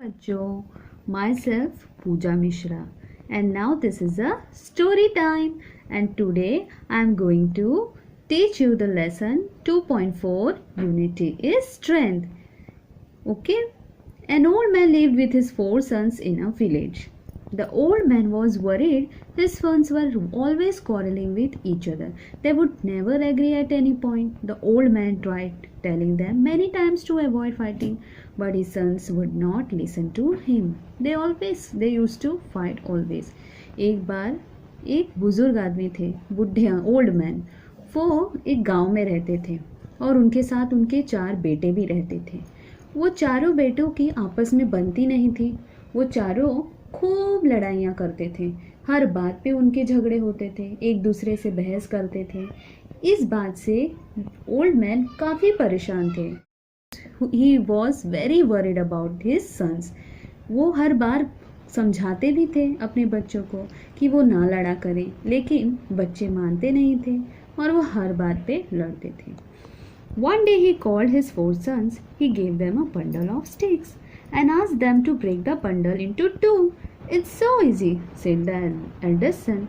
Bachcho, myself Pooja Mishra, and now this is a story time. And today I am going to teach you the lesson 2.4. Unity is strength. Okay, an old man lived with his 4 sons in a village. The old man was worried his sons were always quarreling with each other. They would never agree at any point. The old man tried telling them many times to avoid fighting, but his sons would not listen to him. They used to fight always. एक बार एक बुजुर्ग आदमी थे, बुढ़े old man, वो एक गांव में रहते थे और उनके साथ उनके 4 बेटे भी रहते थे। वो चारों बेटों की आपस में बनती नहीं थी। वो चारों खूब लड़ाइयाँ करते थे। हर बात पे उनके झगड़े होते थे, एक दूसरे से बहस करते थे। इस बात से ओल्ड मैन काफ़ी परेशान थे। He was very worried about his sons. वो हर बार समझाते भी थे अपने बच्चों को कि वो ना लड़ा करें, लेकिन बच्चे मानते नहीं थे और वो हर बात पे लड़ते थे। One day he called his 4 sons. He gave them a bundle of sticks and asked them to break the bundle into 2. It's so easy, said the eldest son.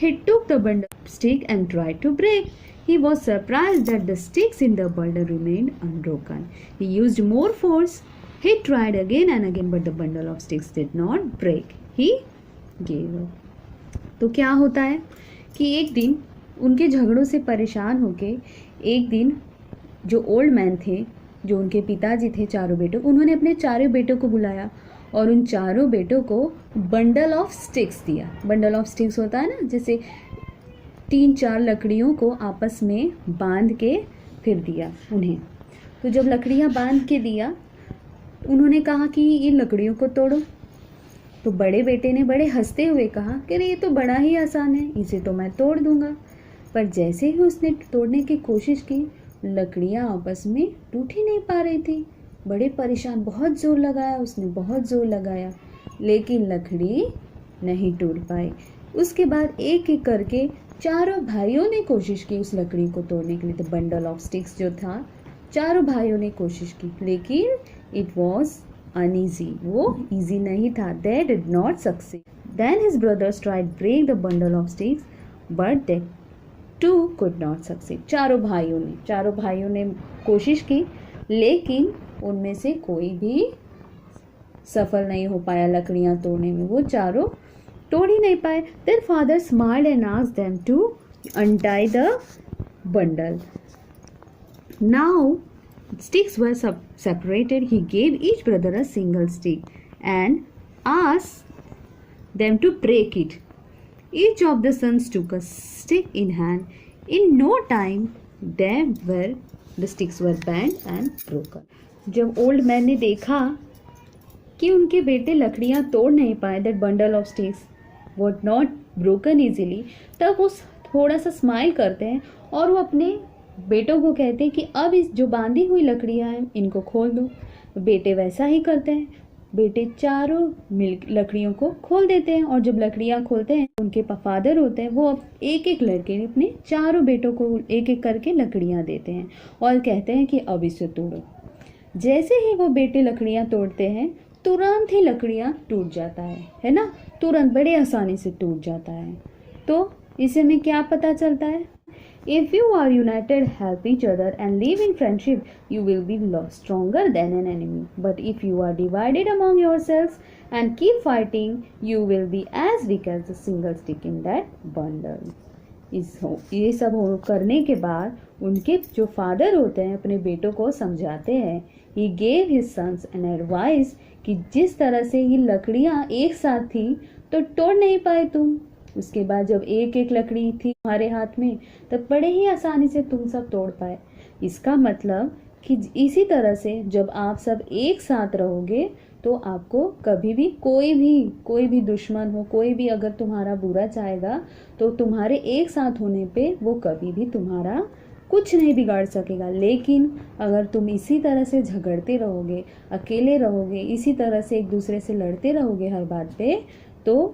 He took the bundle of sticks and tried to break. He was surprised that the sticks in the bundle remained unbroken. He used more force. He tried again and again, but the bundle of sticks did not break. He gave up. तो क्या होता है कि एक दिन उनके झगड़ों से परेशान होके एक दिन जो ओल्ड मैन थे, जो उनके पिताजी थे चारों बेटों, उन्होंने अपने चारों बेटों को बुलाया और उन चारों बेटों को बंडल ऑफ स्टिक्स दिया। बंडल ऑफ स्टिक्स होता है ना, जैसे 3-4 लकड़ियों को आपस में बांध के फिर दिया उन्हें। तो जब लकड़ियाँ बांध के दिया, उन्होंने कहा कि इन लकड़ियों को तोड़ो। तो बड़े बेटे ने बड़े हंसते हुए कहा कि ये तो बड़ा ही आसान है, इसे तो मैं तोड़ दूंगा। पर जैसे ही उसने तोड़ने की कोशिश की, लकड़ियाँ आपस में टूट ही नहीं पा रही थी। बड़े परेशान, बहुत ज़ोर लगाया उसने, बहुत ज़ोर लगाया, लेकिन लकड़ी नहीं टूट पाई। उसके बाद एक एक करके चारों भाइयों ने कोशिश की उस लकड़ी को तोड़ने के लिए। तो बंडल ऑफ स्टिक्स जो था, चारों भाइयों ने कोशिश की, लेकिन इट वॉज अनईजी, वो ईजी नहीं था। They did not succeed. Then his brothers tried break the bundle of sticks but they too could not succeed. चारों भाइयों ने कोशिश की, लेकिन उनमें से कोई भी सफल नहीं हो पाया लकड़ियाँ तोड़ने में। वो चारों तोड़ ही नहीं पाए। Their father smiled and asked them to untie the bundle. Now sticks were separated. He gave each brother a single stick and asked them to break it. Each of the sons took a stick in hand. In no time, the sticks were bent and broken. जब old man ने देखा कि उनके बेटे लकड़ियाँ तोड़ नहीं पाए, that bundle of sticks was not broken easily, तब वो थोड़ा सा स्माइल करते हैं और वो अपने बेटों को कहते हैं कि अब इस जो बांधी हुई लकड़ियाँ हैं इनको खोल दो। बेटे वैसा ही करते हैं। बेटे चारों लकड़ियों को खोल देते हैं और जब लकड़ियाँ खोलते हैं, उनके फादर होते हैं, वो एक एक लड़के अपने चारों बेटों को एक एक करके लकड़ियाँ देते हैं और कहते हैं कि अब इसे तोड़ो। जैसे ही वो बेटे लकड़ियाँ तोड़ते हैं, तुरंत ही लकड़ियाँ टूट जाता है ना, तुरंत बड़े आसानी से टूट जाता है। तो इसे में क्या पता चलता है? If you are united, help each other and live in friendship, you will be stronger than an enemy. But if you are divided among yourselves and keep fighting, you will be as weak as a single stick in that bundle. ये सब करने के बाद उनके जो father होते हैं अपने बेटों को समझाते हैं। He gave his sons an advice कि जिस तरह से ये लकड़ियाँ एक साथ थी तो तोड़ नहीं पाए तुम। उसके बाद जब एक एक लकड़ी थी तुम्हारे हाथ में, तब बड़े ही आसानी से तुम सब तोड़ पाए। इसका मतलब कि इसी तरह से जब आप सब एक साथ रहोगे तो आपको कभी भी कोई भी दुश्मन हो, कोई भी अगर तुम्हारा बुरा चाहेगा, तो तुम्हारे एक साथ होने पे वो कभी भी तुम्हारा कुछ नहीं बिगाड़ सकेगा। लेकिन अगर तुम इसी तरह से झगड़ते रहोगे, अकेले रहोगे, इसी तरह से एक दूसरे से लड़ते रहोगे हर बात पे, तो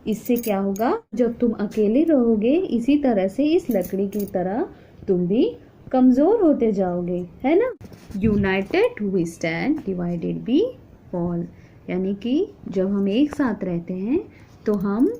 इससे क्या होगा? जब तुम अकेले रहोगे इसी तरह से, इस लकड़ी की तरह तुम भी कमज़ोर होते जाओगे, है ना। United we stand, divided we fall, यानी कि जब हम एक साथ रहते हैं तो हम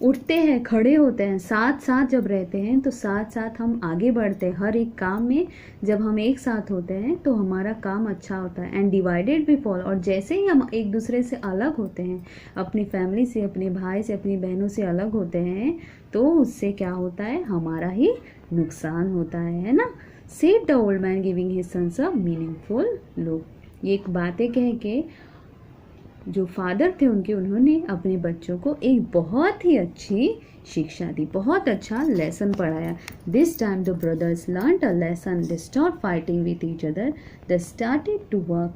उठते हैं, खड़े होते हैं, साथ साथ जब रहते हैं तो साथ साथ हम आगे बढ़ते हैं हर एक काम में। जब हम एक साथ होते हैं तो हमारा काम अच्छा होता है। एंड डिवाइडेड वी फॉल, और जैसे ही हम एक दूसरे से अलग होते हैं, अपनी फैमिली से, अपने भाई से, अपनी बहनों से अलग होते हैं, तो उससे क्या होता है, हमारा ही नुकसान होता है ना। Said the old man giving his sons a meaningful look. ये एक बातें कह के जो फादर थे उन्होंने अपने बच्चों को एक बहुत ही अच्छी शिक्षा दी, बहुत अच्छा लेसन पढ़ाया। This time the brothers learned a lesson, they stopped fighting with each other, they started to work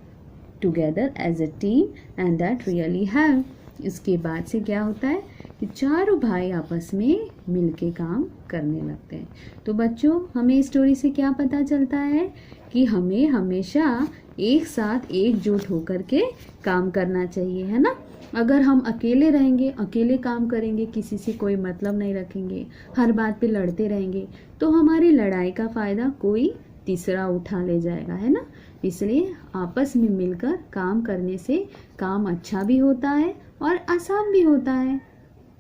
together as a team and that really help. इसके बाद से क्या होता है कि चारों भाई आपस में मिलके काम करने लगते हैं। तो बच्चों, हमें इस स्टोरी से क्या पता चलता है कि हमें हमेशा एक साथ एकजुट होकर के काम करना चाहिए, है ना। अगर हम अकेले रहेंगे, अकेले काम करेंगे, किसी से कोई मतलब नहीं रखेंगे, हर बात पे लड़ते रहेंगे, तो हमारी लड़ाई का फ़ायदा कोई तीसरा उठा ले जाएगा, है ना। इसलिए आपस में मिलकर काम करने से काम अच्छा भी होता है और आसान भी होता है।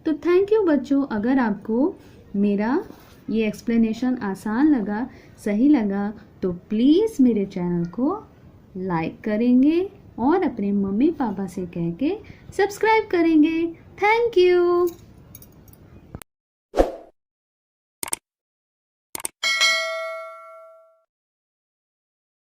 तो थैंक यू बच्चों। अगर आपको मेरा ये एक्सप्लेनेशन आसान लगा, सही लगा, तो प्लीज़ मेरे चैनल को लाइक करेंगे और अपने मम्मी पापा से कह के सब्सक्राइब करेंगे। Thank you.